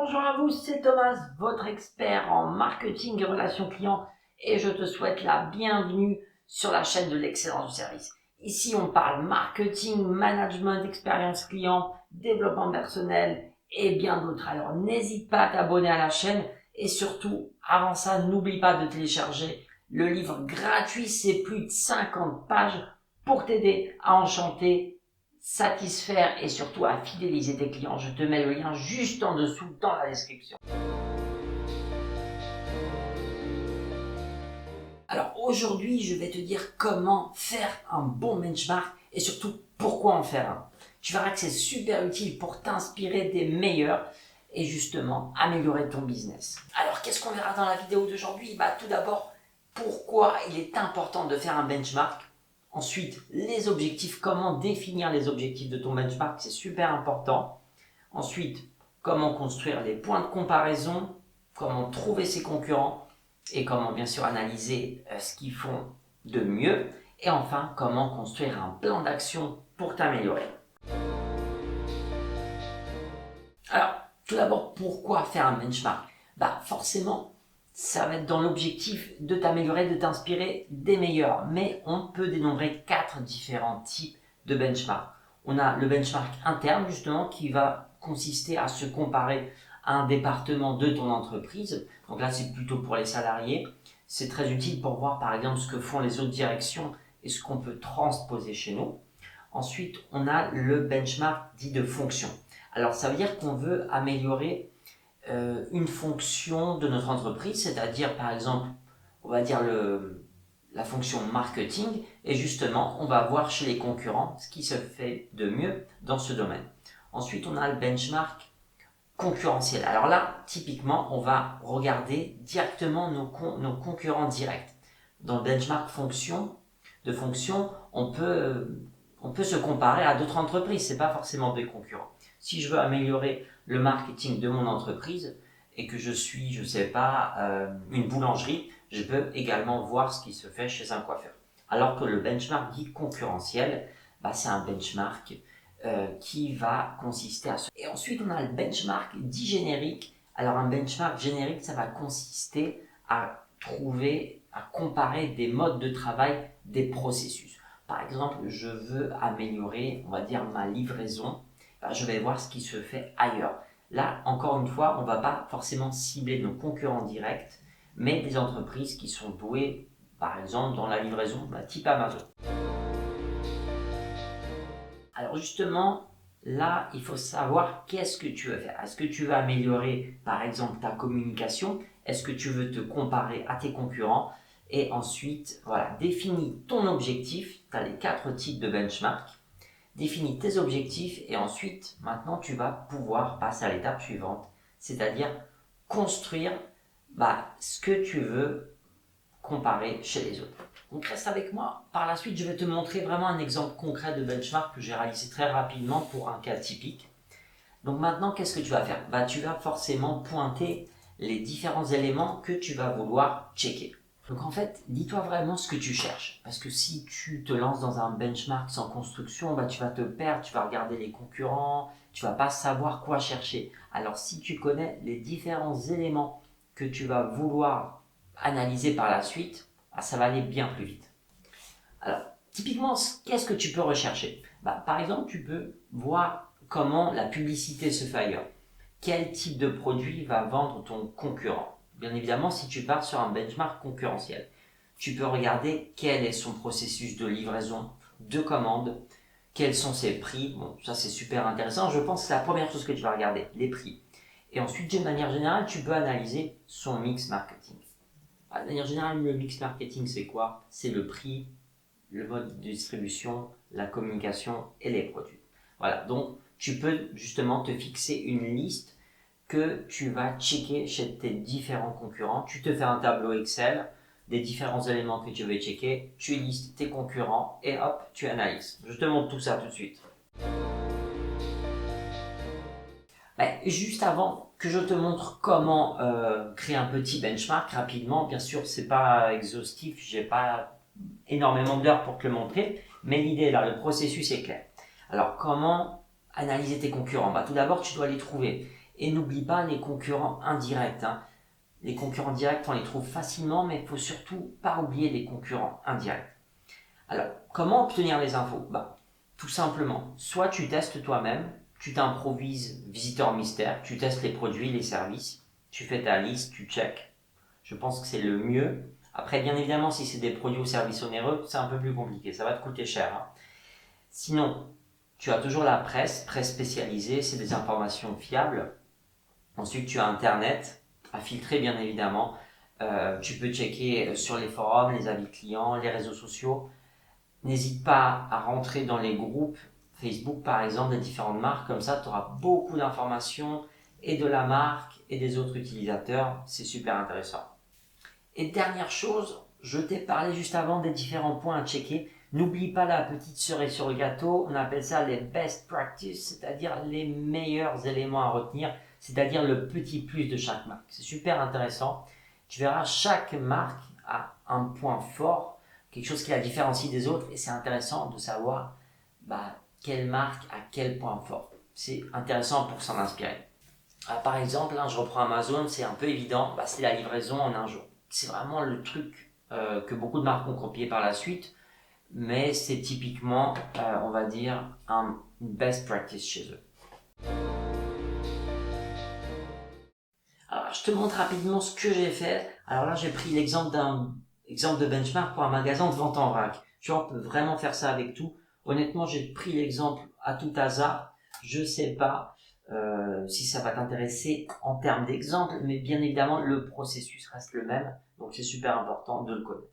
Bonjour à vous, c'est Thomas, votre expert en marketing et relations clients, et je te souhaite la bienvenue sur la chaîne de l'excellence du service. Ici, on parle marketing, management, expérience client, développement personnel et bien d'autres. Alors, n'hésite pas à t'abonner à la chaîne et surtout, avant ça, n'oublie pas de télécharger le livre gratuit, c'est plus de 50 pages pour t'aider à enchanter, satisfaire et surtout à fidéliser tes clients. Je te mets le lien juste en dessous dans la description. Alors aujourd'hui, je vais te dire comment faire un bon benchmark et surtout pourquoi en faire un. Tu verras que c'est super utile pour t'inspirer des meilleurs et justement améliorer ton business. Alors qu'est-ce qu'on verra dans la vidéo d'aujourd'hui? Tout d'abord, pourquoi il est important de faire un benchmark. Ensuite, les objectifs, comment définir les objectifs de ton benchmark, c'est super important. Ensuite, comment construire les points de comparaison, comment trouver ses concurrents et comment bien sûr analyser ce qu'ils font de mieux. Et enfin, comment construire un plan d'action pour t'améliorer. Alors, tout d'abord, pourquoi faire un benchmark? Forcément, ça va être dans l'objectif de t'améliorer, de t'inspirer des meilleurs. Mais on peut dénombrer 4 différents types de benchmark. On a le benchmark interne, justement, qui va consister à se comparer à un département de ton entreprise. Donc là, c'est plutôt pour les salariés. C'est très utile pour voir, par exemple, ce que font les autres directions et ce qu'on peut transposer chez nous. Ensuite, on a le benchmark dit de fonction. Alors, ça veut dire qu'on veut améliorer une fonction de notre entreprise, c'est-à-dire par exemple, on va dire la fonction marketing, et justement, on va voir chez les concurrents ce qui se fait de mieux dans ce domaine. Ensuite, on a le benchmark concurrentiel. Alors là, typiquement, on va regarder directement nos concurrents directs. Dans le benchmark de fonction, on peut se comparer à d'autres entreprises, c'est pas forcément des concurrents. Si je veux améliorer le marketing de mon entreprise et que je suis, je sais pas, une boulangerie, je peux également voir ce qui se fait chez un coiffeur. Alors que le benchmark dit concurrentiel, c'est un benchmark qui va consister à ce. Et ensuite, on a le benchmark dit générique. Alors, un benchmark générique, ça va consister à trouver, à comparer des modes de travail, des processus. Par exemple, je veux améliorer, on va dire, ma livraison. Je vais voir ce qui se fait ailleurs. Là, encore une fois, on ne va pas forcément cibler nos concurrents directs, mais des entreprises qui sont douées, par exemple, dans la livraison, type Amazon. Alors justement, là, il faut savoir qu'est-ce que tu veux faire. Est-ce que tu veux améliorer, par exemple, ta communication? Est-ce que tu veux te comparer à tes concurrents? Et ensuite, voilà, définis ton objectif. Tu as les 4 types de benchmark. Définis tes objectifs et ensuite, maintenant, tu vas pouvoir passer à l'étape suivante, c'est-à-dire construire ce que tu veux comparer chez les autres. Donc reste avec moi. Par la suite, je vais te montrer vraiment un exemple concret de benchmark que j'ai réalisé très rapidement pour un cas typique. Donc maintenant, qu'est-ce que tu vas faire? Tu vas forcément pointer les différents éléments que tu vas vouloir checker. Donc en fait, dis-toi vraiment ce que tu cherches. Parce que si tu te lances dans un benchmark sans construction, tu vas te perdre, tu vas regarder les concurrents, tu vas pas savoir quoi chercher. Alors si tu connais les différents éléments que tu vas vouloir analyser par la suite, ça va aller bien plus vite. Alors, typiquement, qu'est-ce que tu peux rechercher? Par exemple, tu peux voir comment la publicité se fait ailleurs. Quel type de produit va vendre ton concurrent? Bien évidemment, si tu pars sur un benchmark concurrentiel, tu peux regarder quel est son processus de livraison, de commande, quels sont ses prix. Bon, ça c'est super intéressant. Je pense que c'est la première chose que tu vas regarder, les prix. Et ensuite, de manière générale, tu peux analyser son mix marketing. De manière générale, le mix marketing, c'est quoi? C'est le prix, le mode de distribution, la communication et les produits. Voilà, donc tu peux justement te fixer une liste que tu vas checker chez tes différents concurrents. Tu te fais un tableau Excel des différents éléments que tu veux checker, tu listes tes concurrents et hop, tu analyses. Je te montre tout ça tout de suite. Juste avant que je te montre comment créer un petit benchmark rapidement, bien sûr, c'est pas exhaustif, j'ai pas énormément d'heures pour te le montrer, mais l'idée là, le processus est clair. Alors, comment analyser tes concurrents? Tout d'abord, tu dois les trouver. Et n'oublie pas les concurrents indirects, hein. Les concurrents directs, on les trouve facilement, mais il faut surtout pas oublier les concurrents indirects. Alors, comment obtenir les infos? Tout simplement, soit tu testes toi-même, tu t'improvises visiteur mystère, tu testes les produits, les services, tu fais ta liste, tu check. Je pense que c'est le mieux. Après, bien évidemment, si c'est des produits ou services onéreux, c'est un peu plus compliqué, ça va te coûter cher, hein. Sinon, tu as toujours la presse spécialisée, c'est des informations fiables. Ensuite, tu as Internet, à filtrer bien évidemment. Tu peux checker sur les forums, les avis clients, les réseaux sociaux. N'hésite pas à rentrer dans les groupes Facebook par exemple des différentes marques, comme ça tu auras beaucoup d'informations et de la marque et des autres utilisateurs, c'est super intéressant. Et dernière chose, je t'ai parlé juste avant des différents points à checker. N'oublie pas la petite cerise sur le gâteau, on appelle ça les best practices, c'est-à-dire les meilleurs éléments à retenir, c'est-à-dire le petit plus de chaque marque. C'est super intéressant. Tu verras, chaque marque a un point fort, quelque chose qui la différencie des autres, et c'est intéressant de savoir quelle marque a quel point fort. C'est intéressant pour s'en inspirer. Par exemple, je reprends Amazon, c'est un peu évident, c'est la livraison en un jour. C'est vraiment le truc que beaucoup de marques ont copié par la suite, mais c'est typiquement, on va dire, une best practice chez eux. Alors, je te montre rapidement ce que j'ai fait. Alors là, j'ai pris l'exemple de benchmark pour un magasin de vente en vrac. Tu vois, on peut vraiment faire ça avec tout. Honnêtement, j'ai pris l'exemple à tout hasard. Je sais pas si ça va t'intéresser en termes d'exemple, mais bien évidemment, le processus reste le même. Donc, c'est super important de le connaître.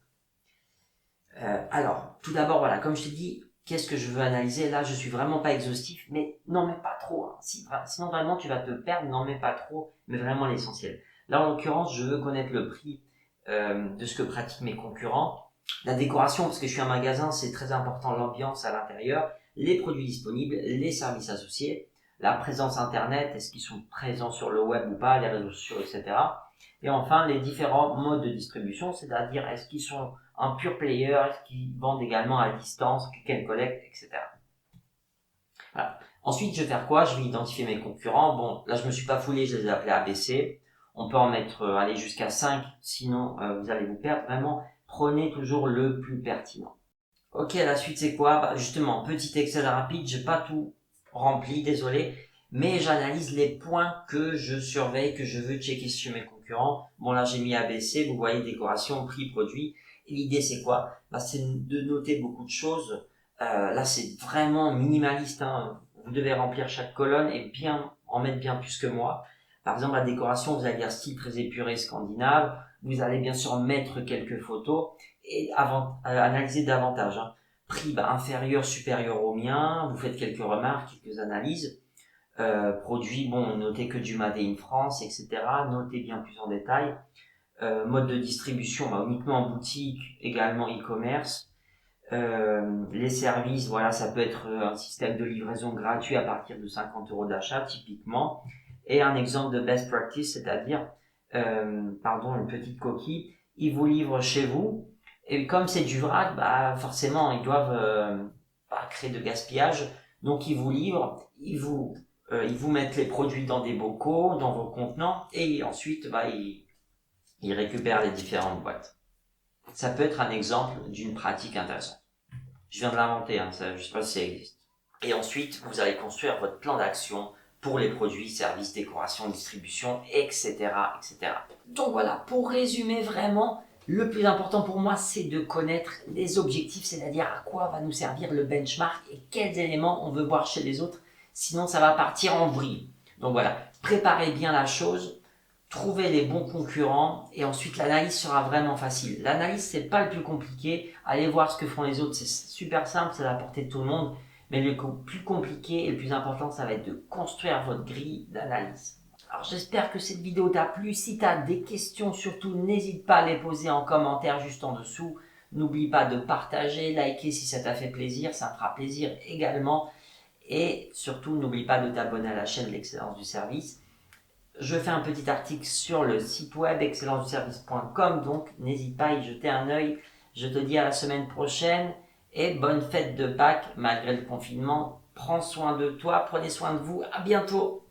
Alors, tout d'abord, voilà, comme je t'ai dit, qu'est-ce que je veux analyser? Là, je suis vraiment pas exhaustif, mais n'en mets pas trop, hein. Sinon, vraiment, tu vas te perdre, n'en mets pas trop, mais vraiment l'essentiel. Là, en l'occurrence, je veux connaître le prix de ce que pratiquent mes concurrents. La décoration, parce que je suis un magasin, c'est très important, l'ambiance à l'intérieur, les produits disponibles, les services associés, la présence internet, est-ce qu'ils sont présents sur le web ou pas, les réseaux sociaux, etc. Et enfin, les différents modes de distribution, c'est-à-dire est-ce qu'ils sont un pure player, est-ce qu'ils vendent également à distance, click and collect, etc. Voilà. Ensuite, je vais faire quoi? Je vais identifier mes concurrents. Bon, là, je me suis pas foulé, je les ai appelés ABC. On peut en mettre, aller jusqu'à 5, sinon vous allez vous perdre. Vraiment, prenez toujours le plus pertinent. Ok, la suite c'est quoi? Justement, petit Excel rapide, j'ai pas tout rempli, désolé, mais j'analyse les points que je surveille, que je veux checker sur mes concurrents. Bon là j'ai mis ABC, vous voyez décoration, prix, produit. Et l'idée c'est quoi? C'est de noter beaucoup de choses. Là c'est vraiment minimaliste, hein. Vous devez remplir chaque colonne et bien en mettre bien plus que moi. Par exemple la décoration, vous allez dire style très épuré scandinave. Vous allez bien sûr mettre quelques photos et analyser davantage, hein. Prix inférieur, supérieur au mien, vous faites quelques remarques, quelques analyses. Produit, bon, notez que du Made in France, etc. Notez bien plus en détail. Mode de distribution, uniquement en boutique, également e-commerce. Les services, voilà, ça peut être un système de livraison gratuit à partir de 50 € d'achat, typiquement. Et un exemple de best practice, c'est-à-dire, une petite coquille, ils vous livrent chez vous. Et comme c'est du vrac, forcément, ils doivent pas créer de gaspillage. Donc, ils vous livrent, ils vous mettent les produits dans des bocaux, dans vos contenants, et ensuite, ils récupèrent les différentes boîtes. Ça peut être un exemple d'une pratique intéressante. Je viens de l'inventer, hein, ça, je sais pas si ça existe. Et ensuite, vous allez construire votre plan d'action pour les produits, services, décoration, distribution, etc., etc. Donc voilà, pour résumer vraiment, le plus important pour moi, c'est de connaître les objectifs, c'est-à-dire à quoi va nous servir le benchmark et quels éléments on veut voir chez les autres. Sinon, ça va partir en vrille. Donc voilà, préparez bien la chose, trouvez les bons concurrents et ensuite l'analyse sera vraiment facile. L'analyse, c'est pas le plus compliqué. Allez voir ce que font les autres, c'est super simple, c'est à la portée de tout le monde. Mais le plus compliqué et le plus important, ça va être de construire votre grille d'analyse. Alors j'espère que cette vidéo t'a plu. Si tu as des questions, surtout n'hésite pas à les poser en commentaire juste en dessous. N'oublie pas de partager, liker si ça t'a fait plaisir, ça me fera plaisir également. Et surtout n'oublie pas de t'abonner à la chaîne L'Excellence du Service. Je fais un petit article sur le site web excellenceduservice.com, donc n'hésite pas à y jeter un œil. Je te dis à la semaine prochaine et bonne fête de Pâques malgré le confinement. Prends soin de toi, prenez soin de vous, à bientôt.